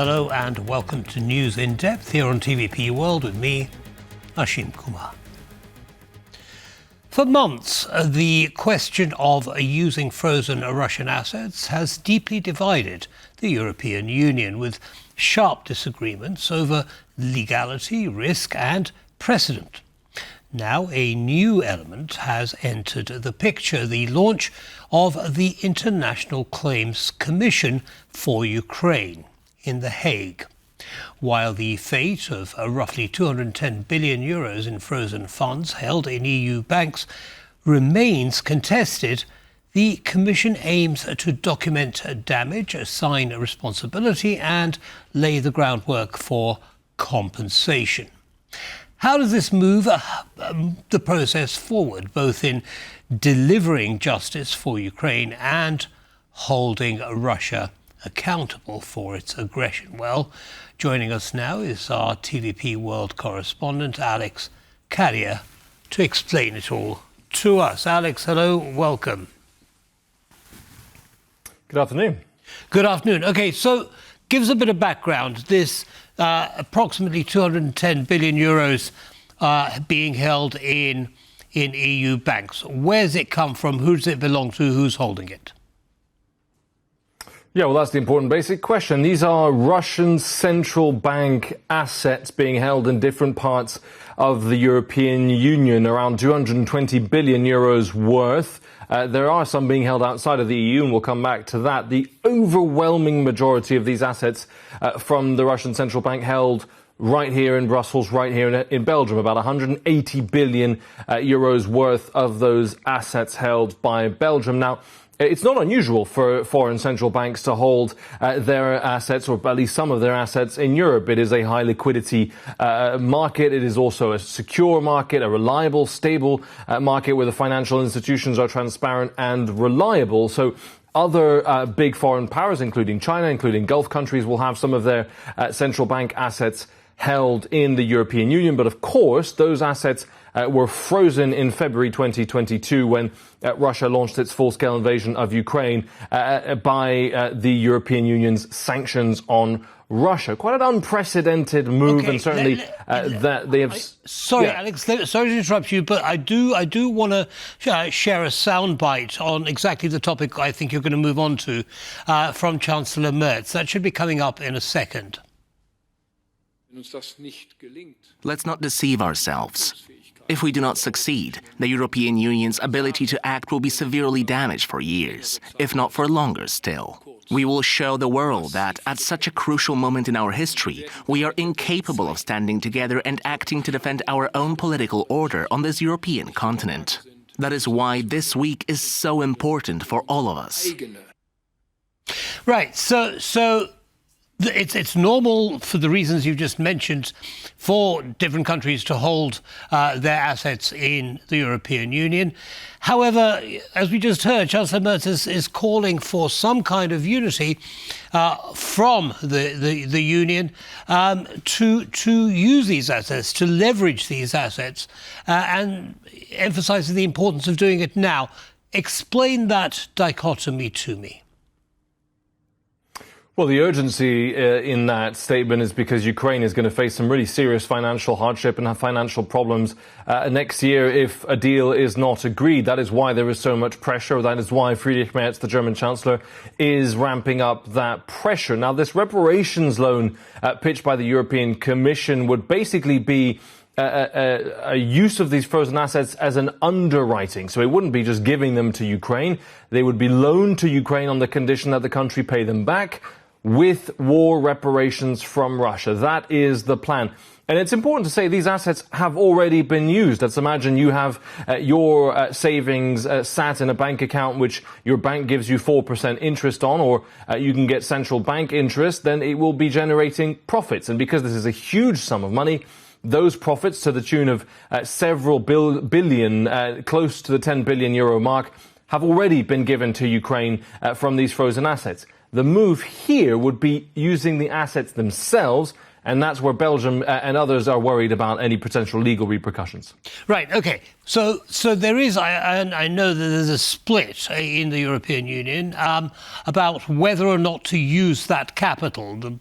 Hello and welcome to News in Depth here on TVP World with me, Ashim Kumar. For months, the question of using frozen Russian assets has deeply divided the European Union, with sharp disagreements over legality, risk and precedent. Now a new element has entered the picture: the launch of the International Claims Commission for Ukraine in The Hague. While the fate of roughly 210 billion euros in frozen funds held in EU banks remains contested, the Commission aims to document damage, assign responsibility and lay the groundwork for compensation. How does this move the process forward, both in delivering justice for Ukraine and holding Russia accountable for its aggression? Well, joining us now is our TVP World Correspondent, Alex Cadier, to explain it all to us. Alex, hello, welcome. Good afternoon. Good afternoon. Okay, so give us a bit of background. This approximately 210 billion euros being held in EU banks. Where's it come from? Who does it belong to? Who's holding it? Yeah, well, that's the important basic question. These are Russian central bank assets being held in different parts of the European Union, around 220 billion euros worth. There are some being held outside of the EU, and we'll come back to that. The overwhelming majority of these assets from the Russian central bank held right here in Brussels, right here in Belgium, about 180 billion euros worth of those assets held by Belgium. Now, it's not unusual for foreign central banks to hold their assets, or at least some of their assets, in Europe. It is a high liquidity market. It is also a secure market, a reliable, stable market where the financial institutions are transparent and reliable. So other big foreign powers, including China, including Gulf countries, will have some of their central bank assets held in the European Union. But of course, those assets were frozen in February 2022 when Russia launched its full-scale invasion of Ukraine by the European Union's sanctions on Russia. Quite an unprecedented move, and certainly that they have... Sorry, yeah. Alex, sorry to interrupt you, but I do want to share a soundbite on exactly the topic I think you're going to move on to from Chancellor Merz. That should be coming up in a second. Let's not deceive ourselves. If we do not succeed, the European Union's ability to act will be severely damaged for years, if not for longer still. We will show the world that, at such a crucial moment in our history, we are incapable of standing together and acting to defend our own political order on this European continent. That is why this week is so important for all of us. Right, so it's normal, for the reasons you just mentioned, for different countries to hold their assets in the European Union. However, as we just heard, Chancellor Merz is calling for some kind of unity from the Union to use these assets, to leverage these assets, and emphasising the importance of doing it now. Explain that dichotomy to me. Well, the urgency in that statement is because Ukraine is going to face some really serious financial hardship and have financial problems next year if a deal is not agreed. That is why there is so much pressure. That is why Friedrich Merz, the German Chancellor, is ramping up that pressure. Now, this reparations loan pitched by the European Commission would basically be a use of these frozen assets as an underwriting. So it wouldn't be just giving them to Ukraine. They would be loaned to Ukraine on the condition that the country pay them back with war reparations from Russia. That is the plan. And it's important to say these assets have already been used. Let's imagine you have your savings sat in a bank account which your bank gives you 4% interest on, or you can get central bank interest, then it will be generating profits. And because this is a huge sum of money, those profits, to the tune of several billion, close to the 10 billion euro mark, have already been given to Ukraine from these frozen assets. The move here would be using the assets themselves, and that's where Belgium and others are worried about any potential legal repercussions. Right, OK. So there is, I know that there's a split in the European Union about whether or not to use that capital, the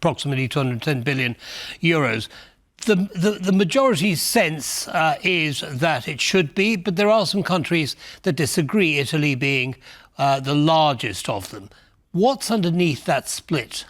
approximately 210 billion euros. The majority sense is that it should be, but there are some countries that disagree, Italy being the largest of them. What's underneath that split?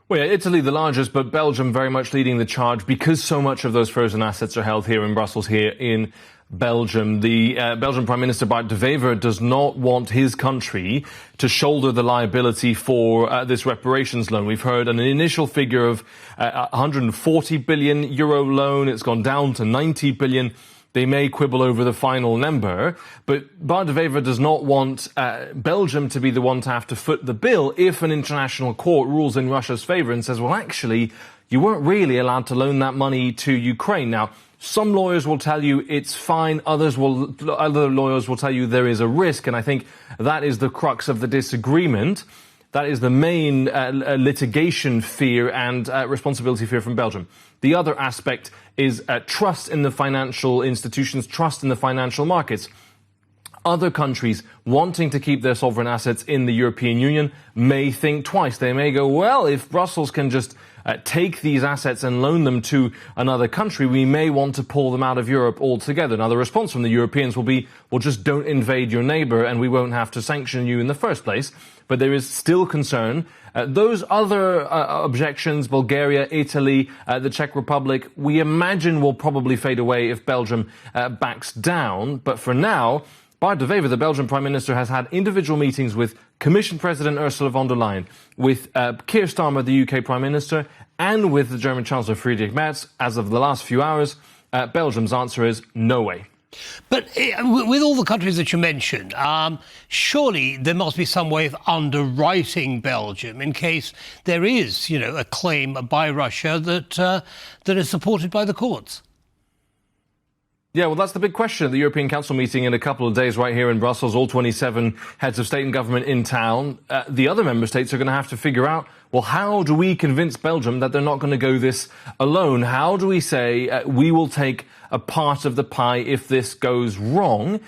Well, yeah, Italy the largest, but Belgium very much leading the charge because so much of those frozen assets are held here in Brussels, here in Belgium. The Belgian Prime Minister Bart de Wever does not want his country to shoulder the liability for this reparations loan. We've heard an initial figure of 140 billion euro loan. It's gone down to 90 billion. They may quibble over the final number, but Bart de Wever does not want Belgium to be the one to have to foot the bill if an international court rules in Russia's favor and says, well, actually, you weren't really allowed to loan that money to Ukraine. Now, some lawyers will tell you it's fine. Other lawyers will tell you there is a risk. And I think that is the crux of the disagreement. That is the main litigation fear and responsibility fear from Belgium. The other aspect is trust in the financial institutions, trust in the financial markets. Other countries wanting to keep their sovereign assets in the European Union may think twice. They may go, well, if Brussels can just take these assets and loan them to another country, we may want to pull them out of Europe altogether. Now, the response from the Europeans will be, well, just don't invade your neighbour and we won't have to sanction you in the first place. But there is still concern. Those other objections, Bulgaria, Italy, the Czech Republic, we imagine will probably fade away if Belgium backs down. But for now, Bart de Wever, the Belgian Prime Minister, has had individual meetings with Commission President Ursula von der Leyen, with Keir Starmer, the UK Prime Minister, and with the German Chancellor Friedrich Merz. As of the last few hours, Belgium's answer is no way. But with all the countries that you mentioned, surely there must be some way of underwriting Belgium in case there is, a claim by Russia that is supported by the courts. Yeah, well, that's the big question at the European Council meeting in a couple of days right here in Brussels, all 27 heads of state and government in town. The other member states are going to have to figure out, well, how do we convince Belgium that they're not going to go this alone? How do we say we will take a part of the pie if this goes wrong?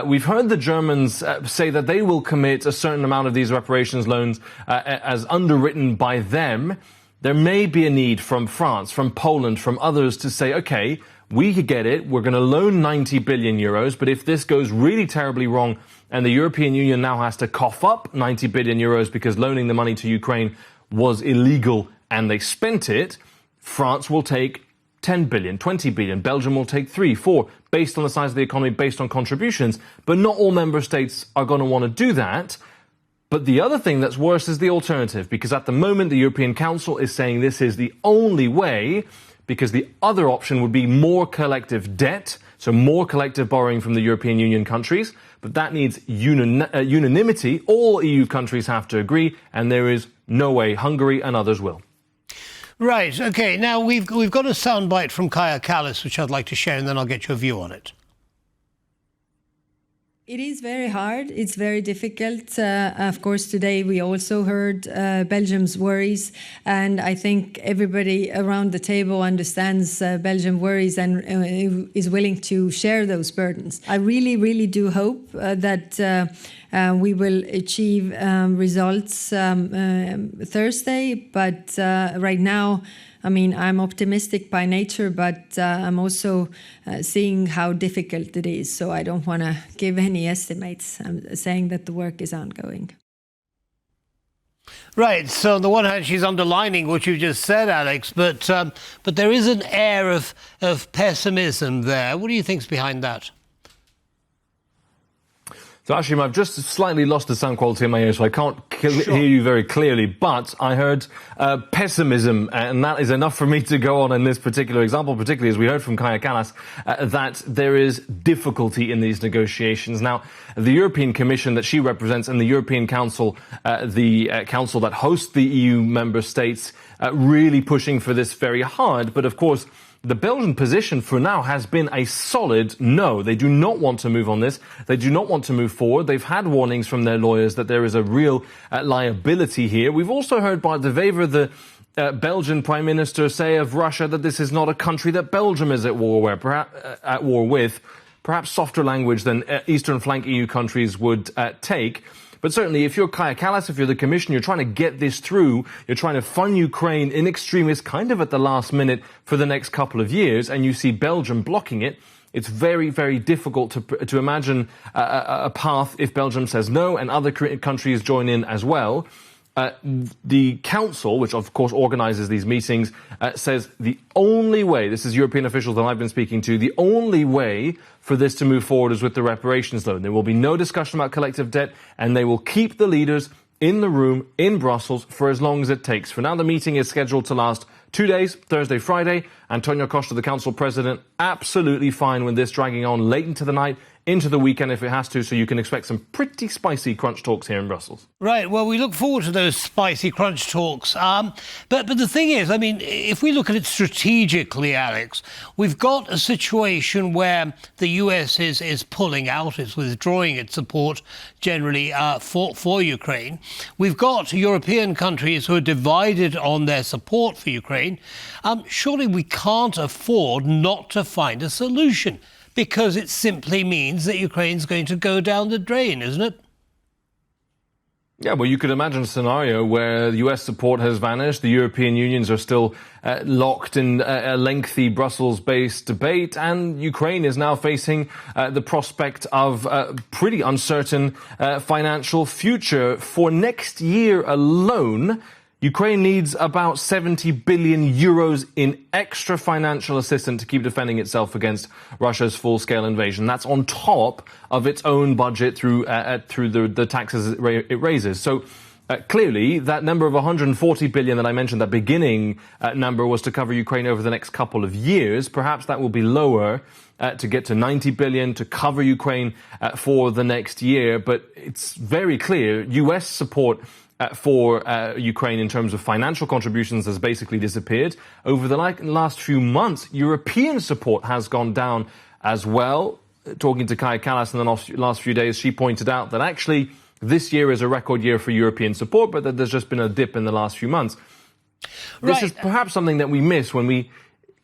We've heard the Germans say that they will commit a certain amount of these reparations loans as underwritten by them. There may be a need from France, from Poland, from others to say, OK, we could get it. We're going to loan 90 billion euros. But if this goes really terribly wrong and the European Union now has to cough up 90 billion euros because loaning the money to Ukraine was illegal and they spent it, France will take 10 billion, 20 billion. Belgium will take 3, 4, based on the size of the economy, based on contributions. But not all member states are going to want to do that. But the other thing that's worse is the alternative, because at the moment the European Council is saying this is the only way, because the other option would be more collective debt, so more collective borrowing from the European Union countries. But that needs unanimity. All EU countries have to agree, and there is no way Hungary and others will. Right, OK. Now, we've got a soundbite from Kaja Kallas, which I'd like to share, and then I'll get your view on it. It is very hard. It's very difficult. Of course, today we also heard Belgium's worries, and I think everybody around the table understands Belgium's worries and is willing to share those burdens. I really, really do hope that we will achieve results Thursday, but right now, I mean, I'm optimistic by nature, but I'm also seeing how difficult it is. So I don't want to give any estimates. I'm saying that the work is ongoing. Right. So on the one hand, she's underlining what you just said, Alex, but there is an air of pessimism there. What do you think's behind that? So, Ashim, I've just slightly lost the sound quality in my ear, so I can't hear you very clearly. But I heard pessimism, and that is enough for me to go on in this particular example, particularly as we heard from Kaja Kallas, that there is difficulty in these negotiations. Now, the European Commission that she represents and the European Council, the council that hosts the EU member states, really pushing for this very hard. But, of course, the Belgian position for now has been a solid no. They do not want to move on this. They do not want to move forward. They've had warnings from their lawyers that there is a real liability here. We've also heard Bart de Wever, the Belgian Prime Minister, say of Russia that this is not a country that Belgium is at war with. Perhaps softer language than Eastern flank EU countries would take. But certainly, if you're Kaja Kallas, if you're the Commission, you're trying to get this through, you're trying to fund Ukraine in extremis kind of at the last minute for the next couple of years, and you see Belgium blocking it, it's very, very difficult to imagine a path if Belgium says no and other countries join in as well. The Council, which of course organises these meetings, says the only way, this is European officials that I've been speaking to, the only way for this to move forward is with the reparations loan. There will be no discussion about collective debt, and they will keep the leaders in the room in Brussels for as long as it takes. For now, the meeting is scheduled to last 2 days, Thursday, Friday. Antonio Costa, the Council President, absolutely fine with this dragging on late into the night, into the weekend if it has to, so you can expect some pretty spicy crunch talks here in Brussels. Right, well, we look forward to those spicy crunch talks. But the thing is, I mean, if we look at it strategically, Alex, we've got a situation where the US is pulling out, is withdrawing its support generally for Ukraine. We've got European countries who are divided on their support for Ukraine. Surely we can't afford not to find a solution, because it simply means that Ukraine's going to go down the drain, isn't it? Yeah, well, you could imagine a scenario where the US support has vanished, the European unions are still locked in a lengthy Brussels-based debate, and Ukraine is now facing the prospect of a pretty uncertain financial future. For next year alone, Ukraine needs about 70 billion euros in extra financial assistance to keep defending itself against Russia's full-scale invasion. That's on top of its own budget through the taxes it raises. So clearly, that number of 140 billion that I mentioned, that beginning number, was to cover Ukraine over the next couple of years. Perhaps that will be lower to get to 90 billion to cover Ukraine for the next year. But it's very clear US support for Ukraine in terms of financial contributions has basically disappeared. Over the last few months, European support has gone down as well. Talking to Kaja Kallas in the last few days, she pointed out that actually this year is a record year for European support, but that there's just been a dip in the last few months. This is perhaps something that we miss when we...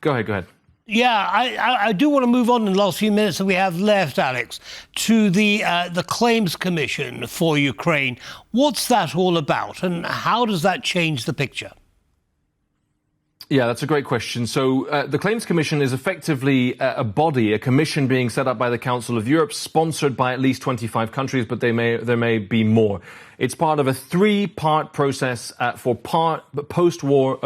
Go ahead. Yeah, I do want to move on in the last few minutes that we have left, Alex, to the Claims Commission for Ukraine. What's that all about, and how does that change the picture? Yeah, that's a great question. So the Claims Commission is effectively a body, a commission being set up by the Council of Europe, sponsored by at least 25 countries, but there may be more. It's part of a three-part process for post-war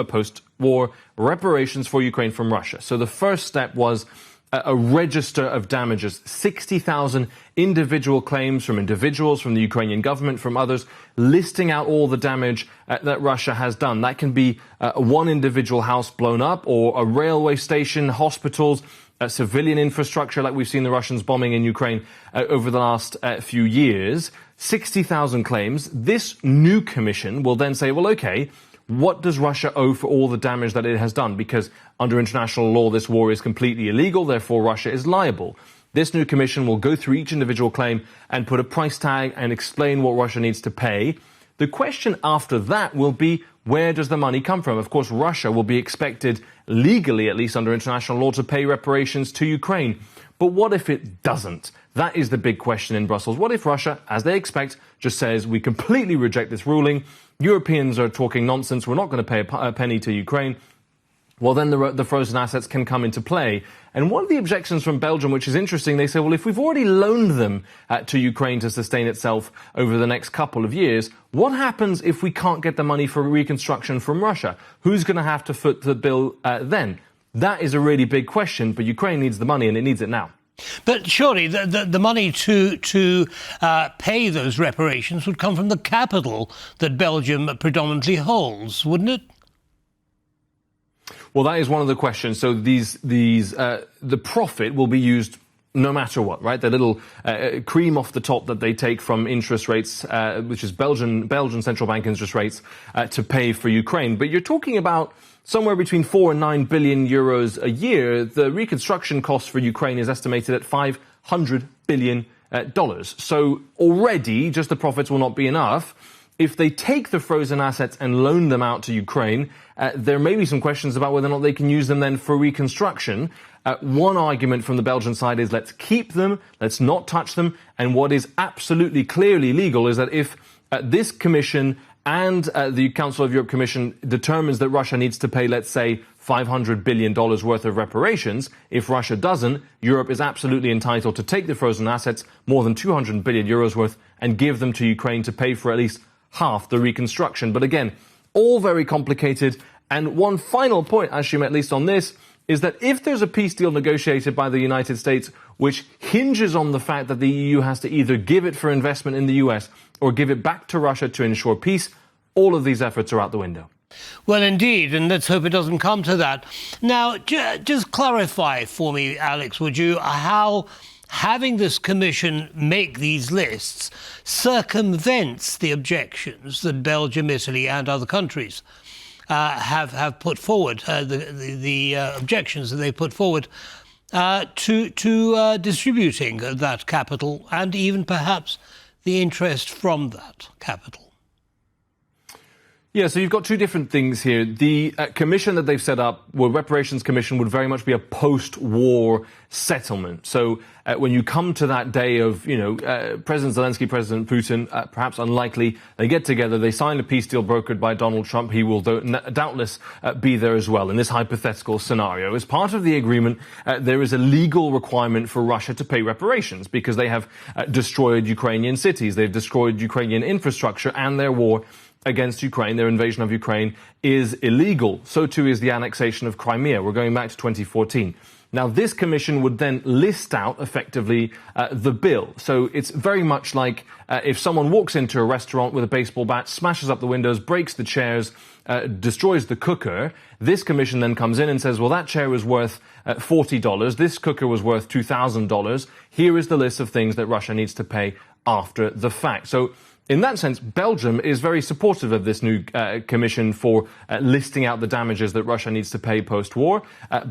reparations for Ukraine from Russia. So the first step was a register of damages, 60,000 individual claims from individuals, from the Ukrainian government, from others, listing out all the damage that Russia has done. That can be one individual house blown up, or a railway station, hospitals, civilian infrastructure like we've seen the Russians bombing in Ukraine over the last few years. 60,000 claims. This new commission will then say, well, okay, what does Russia owe for all the damage that it has done? Because under international law, this war is completely illegal, therefore Russia is liable. This new commission will go through each individual claim and put a price tag and explain what Russia needs to pay. The question after that will be, where does the money come from? Of course, Russia will be expected, legally at least under international law, to pay reparations to Ukraine. But what if it doesn't? That is the big question in Brussels. What if Russia, as they expect, just says, we completely reject this ruling, Europeans are talking nonsense, we're not going to pay a penny to Ukraine? Well, then the frozen assets can come into play. And one of the objections from Belgium, which is interesting, they say, well, if we've already loaned them to Ukraine to sustain itself over the next couple of years, what happens if we can't get the money for reconstruction from Russia? Who's going to have to foot the bill then? That is a really big question, but Ukraine needs the money, and it needs it now. But surely the money to pay those reparations would come from the capital that Belgium predominantly holds, wouldn't it? Well, that is one of the questions. So the profit will be used no matter what, right? The little cream off the top that they take from interest rates, which is Belgian central bank interest rates, to pay for Ukraine. But you're talking about somewhere between 4 and 9 billion euros a year. The reconstruction cost for Ukraine is estimated at $500 billion. So already, just the profits will not be enough. if they take the frozen assets and loan them out to Ukraine, there may be some questions about whether or not they can use them then for reconstruction. One argument from the Belgian side is let's keep them, let's not touch them. And what is absolutely clearly legal is that if this commission and the Council of Europe Commission determines that Russia needs to pay, let's say, $500 billion worth of reparations, if Russia doesn't, Europe is absolutely entitled to take the frozen assets, more than 200 billion euros worth, and give them to Ukraine to pay for at least half the reconstruction. But again, all very complicated. And one final point, Ashim, at least on this, is that if there's a peace deal negotiated by the United States which hinges on the fact that the EU has to either give it for investment in the US or give it back to Russia to ensure peace, all of these efforts are out the window. Well, indeed, and let's hope it doesn't come to that. Now, just clarify for me, Alex, would you, how having this commission make these lists circumvents the objections that Belgium, Italy and other countries have put forward, the objections that they put forward to distributing that capital and even perhaps the interest from that capital? Yeah, so you've got two different things here. The commission that they've set up, well, Reparations Commission, would very much be a post-war settlement. So when you come to that day of, President Zelensky, President Putin, perhaps unlikely, they get together, they sign a peace deal brokered by Donald Trump. He will doubtless be there as well in this hypothetical scenario. As part of the agreement, there is a legal requirement for Russia to pay reparations because they have destroyed Ukrainian cities, they've destroyed Ukrainian infrastructure, and their war against Ukraine, their invasion of Ukraine, is illegal. So too is the annexation of Crimea. We're going back to 2014. Now, this commission would then list out, effectively, the bill. So it's very much like if someone walks into a restaurant with a baseball bat, smashes up the windows, breaks the chairs, destroys the cooker, this commission then comes in and says, well, that chair was worth $40. This cooker was worth $2,000. Here is the list of things that Russia needs to pay after the fact. So in that sense, Belgium is very supportive of this new commission for listing out the damages that Russia needs to pay post-war.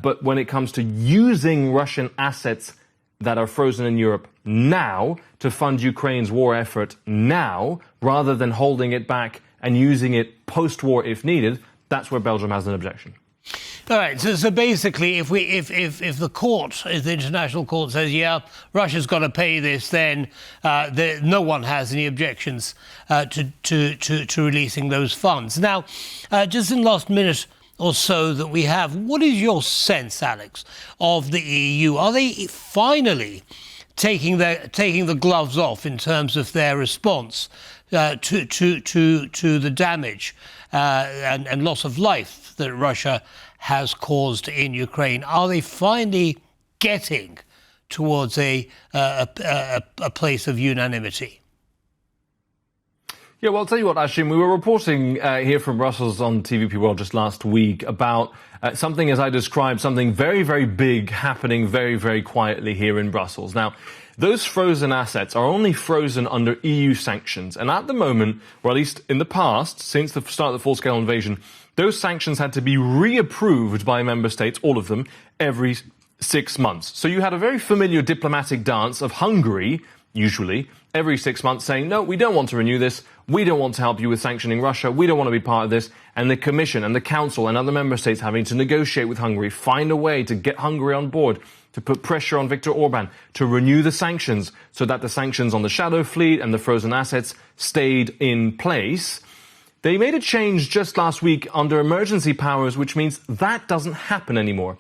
But when it comes to using Russian assets that are frozen in Europe now to fund Ukraine's war effort now, rather than holding it back and using it post-war if needed, that's where Belgium has an objection. All right. So basically, if the court, if the international court says, yeah, Russia's got to pay this, then no one has any objections to releasing those funds. Now, just in the last minute or so that we have, what is your sense, Alex, of the EU? Are they finally taking the gloves off in terms of their response to the damage and loss of life that Russia has caused in Ukraine? Are they finally getting towards a place of unanimity? Yeah, well, I'll tell you what, Ashim, we were reporting here from Brussels on TVP World just last week about something, as I described, something very, very big happening very, very quietly here in Brussels. Now, those frozen assets are only frozen under EU sanctions. And at the moment, or at least in the past, since the start of the full-scale invasion, those sanctions had to be reapproved by member states, all of them, every 6 months. So you had a very familiar diplomatic dance of Hungary, usually, every 6 months saying, no, we don't want to renew this. We don't want to help you with sanctioning Russia. We don't want to be part of this. And the Commission and the Council and other member states having to negotiate with Hungary, find a way to get Hungary on board, to put pressure on Viktor Orban to renew the sanctions so that the sanctions on the shadow fleet and the frozen assets stayed in place. They made a change just last week under emergency powers, which means that doesn't happen anymore.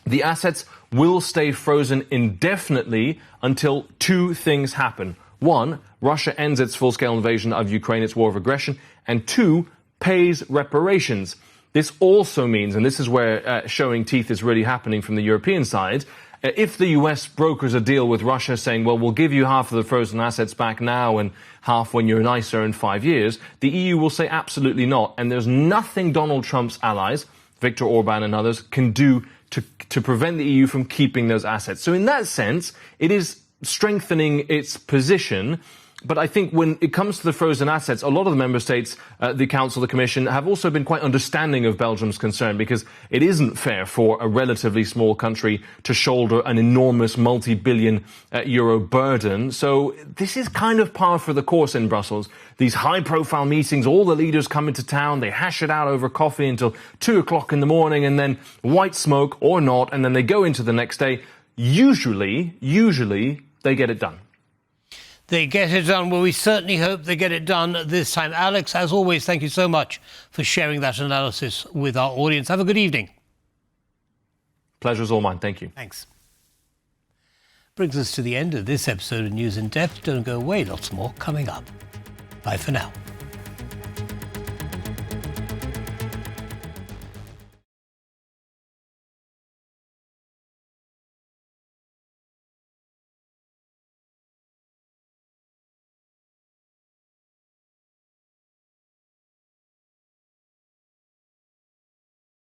The assets will stay frozen indefinitely until two things happen. One, Russia ends its full-scale invasion of Ukraine, its war of aggression, and two, pays reparations. This also means, and this is where showing teeth is really happening from the European side, if the US brokers a deal with Russia saying, well, we'll give you half of the frozen assets back now and half when you're nicer in 5 years, the EU will say absolutely not. And there's nothing Donald Trump's allies, Viktor Orban and others, can do to prevent the EU from keeping those assets. So in that sense, it is strengthening its position. But I think when it comes to the frozen assets, a lot of the member states, the Council, the Commission, have also been quite understanding of Belgium's concern, because it isn't fair for a relatively small country to shoulder an enormous multi-billion euro burden. So this is kind of par for the course in Brussels. These high-profile meetings, all the leaders come into town, they hash it out over coffee until 2 o'clock in the morning, and then white smoke or not, and then they go into the next day. Usually, they get it done. They get it done. Well, we certainly hope they get it done this time. Alex, as always, thank you so much for sharing that analysis with our audience. Have a good evening. Pleasure's all mine. Thank you. Thanks. Brings us to the end of this episode of News in Depth. Don't go away. Lots more coming up. Bye for now.